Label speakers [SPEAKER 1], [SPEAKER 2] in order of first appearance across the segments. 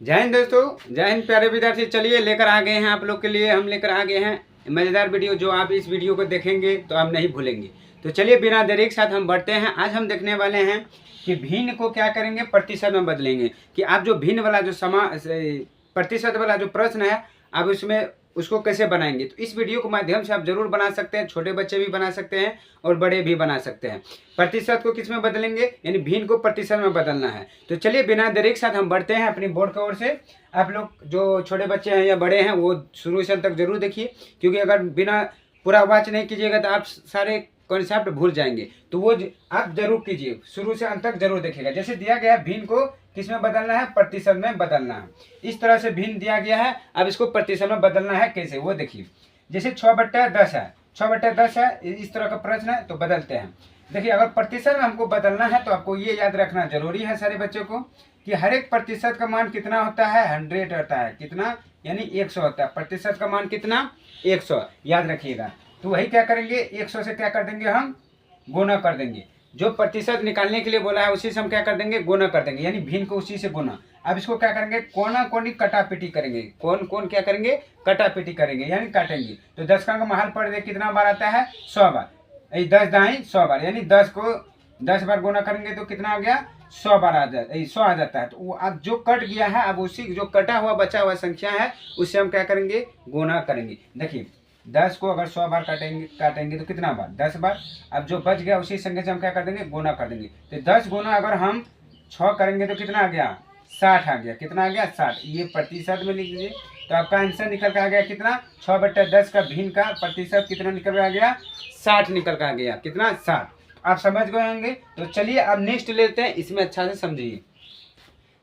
[SPEAKER 1] जय हिंद दोस्तों, जय हिंद प्यारे विद्यार्थी। चलिए लेकर आ गए हैं आप लोग के लिए, हम लेकर आ गए हैं मज़ेदार वीडियो जो आप इस वीडियो को देखेंगे तो आप नहीं भूलेंगे। तो चलिए बिना देरी के साथ हम बढ़ते हैं। आज हम देखने वाले हैं कि भिन्न को क्या करेंगे, प्रतिशत में बदलेंगे। कि आप जो भिन्न वाला जो प्रतिशत वाला जो प्रश्न है आप उसमें उसको कैसे बनाएंगे। तो इस वीडियो के माध्यम से आप जरूर बना सकते हैं, छोटे बच्चे भी बना सकते हैं और बड़े भी बना सकते हैं। प्रतिशत को किस में बदलेंगे, यानी भिन्न को प्रतिशत में बदलना है। तो चलिए बिना देरी के साथ हम बढ़ते हैं अपनी बोर्ड की ओर से। आप लोग जो छोटे बच्चे हैं या बड़े हैं वो शुरू से अंत तक जरूर देखिए, क्योंकि अगर बिना पूरा वॉच नहीं कीजिएगा तो आप सारे कॉन्सेप्ट भूल जाएंगे। तो वो आप जरूर कीजिए, शुरू से अंत तक जरूर देखिएगा। जैसे दिया गया है भिन्न को किस में बदलना है, प्रतिशत में बदलना है। इस तरह से भिन्न दिया गया है, अब इसको प्रतिशत में बदलना है कैसे वो देखिए। जैसे 6/10 है, 6/10 है, इस तरह का प्रश्न है तो बदलते हैं। देखिए अगर प्रतिशत में हमको बदलना है तो आपको ये याद रखना जरूरी है सारे बच्चों को कि हर एक प्रतिशत का मान कितना होता है, 100 होता है। कितना, यानी 100 होता है। प्रतिशत का मान कितना, 100, याद रखिएगा। तो वही क्या करेंगे, 100 से क्या कर देंगे, हम गुना कर देंगे। जो प्रतिशत निकालने के लिए बोला है उसी से हम क्या कर देंगे, गुना कर देंगे, यानी भिन्न को उसी से गुना। अब इसको क्या करेंगे, कोना कोनी कटापीटी करेंगे। कौन कौन क्या करेंगे, कटापीटी करेंगे, यानी काटेंगे। तो 10 का महल पड़ दे कितना बार आता है, 100 बार। 10 दाई 100 बार, यानी 10 को 10 बार गुना करेंगे तो कितना आ गया, 100 बार आ जाता, 100 आ जाता है। तो वो अब जो कट गया है, अब उसी जो कटा हुआ बचा हुआ संख्या है उससे हम क्या करेंगे, गुना करेंगे। देखिए 10 को अगर 100 बार काटेंगे तो कितना बार, 10 बार। अब जो बच गया उसी संख्या से हम क्या कर देंगे, गुना कर देंगे। तो 10 गुना अगर हम 6 करेंगे तो कितना आ गया, 60 आ गया। कितना आ गया, 60। ये प्रतिशत में लिख दीजिए। तो आपका आंसर निकल कर आ गया कितना, 6/10 का भिन्न का प्रतिशत कितना निकल कर आ गया, 60 निकल कर आ गया। कितना, 60। आप समझ गए होंगे। तो चलिए अब नेक्स्ट लेते हैं, इसमें अच्छा से समझिए।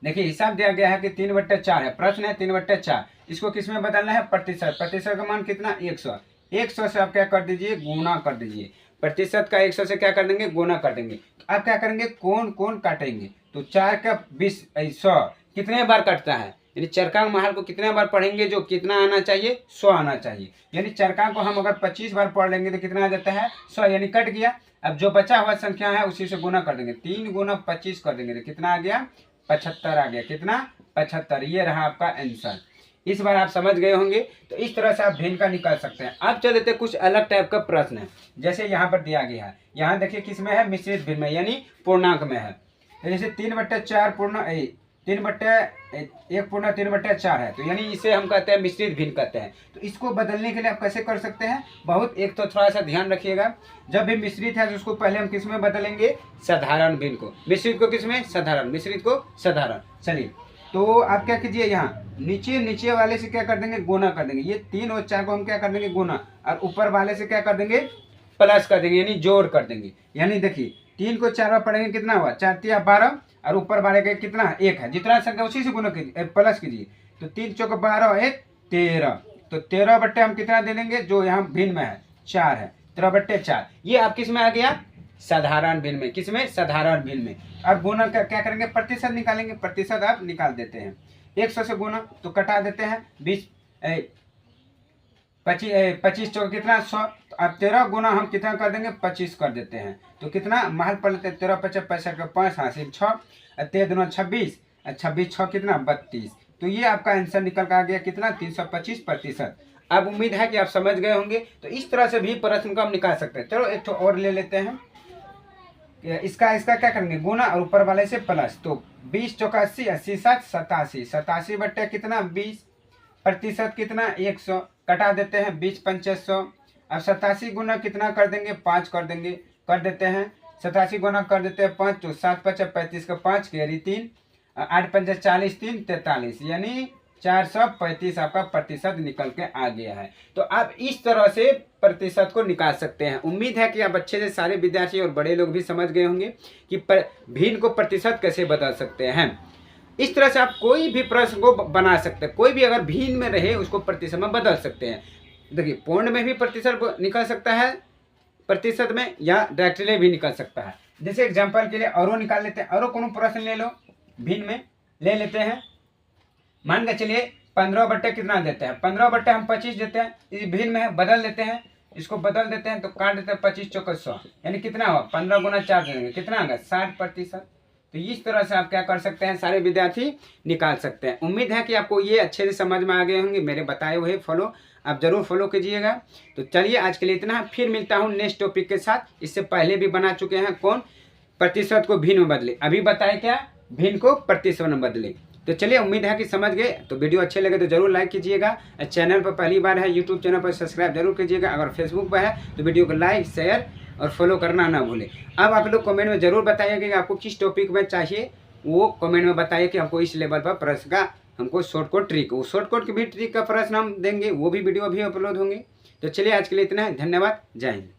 [SPEAKER 1] देखिए हिसाब दिया गया है कि 3/4 है, प्रश्न है 3/4। इसको किस में बदलना है, प्रतिशत। प्रतिशत का मान कितना, 100। 100 से आप क्या कर दीजिए, गुना कर दीजिए। प्रतिशत का 100 से क्या कर देंगे, गुना कर देंगे। तो आप क्या करेंगे, कौन कौन काटेंगे। तो 4 का 20 100 कितने बार कटता है, यानी चरका महल को कितने बार पढ़ेंगे, जो कितना आना चाहिए, 100 आना चाहिए। यानी चरका को हम अगर 25 बार पढ़ लेंगे तो कितना आ जाता है, 100, यानी कट गया। अब जो बचा हुआ संख्या है उसी से गुना कर देंगे। 3 गुना 25 कर देंगे तो कितना आ गया, 75 आ गया। कितना, 75। ये रहा आपका आंसर। इस बार आप समझ गए होंगे। तो इस तरह से आप भिन्न का निकाल सकते हैं। अब चलते हैं कुछ अलग टाइप का प्रश्न है। जैसे यहाँ पर दिया गया है, यहाँ देखिए किस में है, मिश्रित भिन्न में, यानी पूर्णांक में है। तो जैसे 3/4 पूर्ण 1/3/4 है, तो यानी इसे हम कहते हैं मिश्रित भिन्न कहते हैं। तो इसको बदलने के लिए आप कैसे कर सकते हैं, बहुत एक तो थोड़ा सा ध्यान रखिएगा। जब भी मिश्रित है तो उसको पहले हम किस में बदलेंगे, साधारण भिन्न को। मिश्रित को किस में, साधारण। मिश्रित को साधारण। चलिए तो आप क्या कीजिए, यहाँ नीचे वाले से क्या कर देंगे, गुना कर देंगे। ये 3 और 4 को हम क्या कर देंगे, गुना, और ऊपर वाले से क्या कर देंगे, प्लस कर देंगे, यानी जोड़ कर देंगे। यानी देखिए 3 को 4 बार पढ़ेंगे कितना हुआ, 4 3 12, और ऊपर वाले का कितना, 1 है। जितना संख्या उसी से गुना कीजिए, प्लस कीजिए। तो 3 चौक 12, 1 13। तो 13 बट्टे हम कितना दे देंगे, जो यहाँ भिन्न में है 4 है, 13/4। ये आप किस में आ गया, साधारण भिन्न में। किस में, साधारण भिन्न में। अब गुना क्या करेंगे, प्रतिशत निकालेंगे। प्रतिशत आप निकाल देते हैं, 100 से गुना तो कटा देते हैं, 25 चौक कितना, 100। तो अब 13 गुना हम कितना कर देंगे, 25 कर देते हैं। तो कितना महल पड़ लेते हैं, 13 25 65 का 5 हासिल 6, 13 दूना 26, 26 6 कितना, 32। तो ये आपका आंसर निकल कर आ गया कितना, 325 प्रतिशत। अब उम्मीद है कि आप समझ गए होंगे। तो इस तरह से भी प्रश्न को हम निकाल सकते हैं। चलो एक और ले लेते हैं। इसका क्या करेंगे, गुना और ऊपर वाले से प्लस। तो 20 चौका 80, 80 7 87, 87 बट्टे कितना, 20। प्रतिशत कितना, 100। कटा देते हैं, 20 5 100। अब 87 गुना कितना कर देंगे, 5 कर देंगे, कर देते हैं। 87 गुना कर देते हैं 5, तो 7 5 35 का 5 कैरी 3, 8 5 40 3 43, यानी 435 आपका प्रतिशत निकल के आ गया है। तो आप इस तरह से प्रतिशत को निकाल सकते हैं। उम्मीद है कि आप अच्छे से सारे विद्यार्थी और बड़े लोग भी समझ गए होंगे कि भिन्न को प्रतिशत कैसे बदल सकते हैं। इस तरह से आप कोई भी प्रश्न को बना सकते हैं। कोई भी अगर भिन्न में रहे उसको प्रतिशत में बदल सकते हैं। देखिए पूर्ण में भी प्रतिशत निकल सकता है, प्रतिशत में, या डायरेक्टली भी निकल सकता है। जैसे एग्जाम्पल के लिए औरों निकाल लेते हैं। औरों कोनो प्रश्न ले लो, भिन्न में ले लेते हैं। मान के चलिए 15 बट्टे कितना देते हैं, 15 बट्टे हम 25 देते हैं। इस भिन्न में है, बदल देते हैं, इसको बदल देते हैं। तो काट देते हैं 25 चौका 100, यानी कितना हुआ, 15 गुना 4 देंगे, कितना होगा, 60 प्रतिशत। तो इस तरह से आप क्या कर सकते हैं, सारे विद्यार्थी निकाल सकते हैं। उम्मीद है कि आपको ये अच्छे से समझ में आ गए होंगे, मेरे बताए हुए फॉलो आप जरूर फॉलो कीजिएगा। तो चलिए आज के लिए इतना, फिर मिलता हूँ नेक्स्ट टॉपिक के साथ। इससे पहले भी बना चुके हैं, कौन प्रतिशत को भिन्न में बदले, अभी बताए क्या भिन्न को प्रतिशत में बदले। तो चलिए उम्मीद है कि समझ गए। तो वीडियो अच्छे लगे तो जरूर लाइक कीजिएगा। चैनल पर पहली बार है, यूट्यूब चैनल पर सब्सक्राइब जरूर कीजिएगा। अगर फेसबुक पर है तो वीडियो को लाइक शेयर और फॉलो करना ना भूलें। अब आप लोग कमेंट में जरूर बताइए कि आपको किस टॉपिक में चाहिए, वो कमेंट में बताइए कि हमको इस लेवल पर प्रश्न का हमको शॉर्टकट ट्रिक, वो शॉर्टकट की भी ट्रिक का प्रश्न हम देंगे, वो भी वीडियो अभी अपलोड होंगे। तो चलिए आज के लिए इतना है, धन्यवाद, जय हिंद।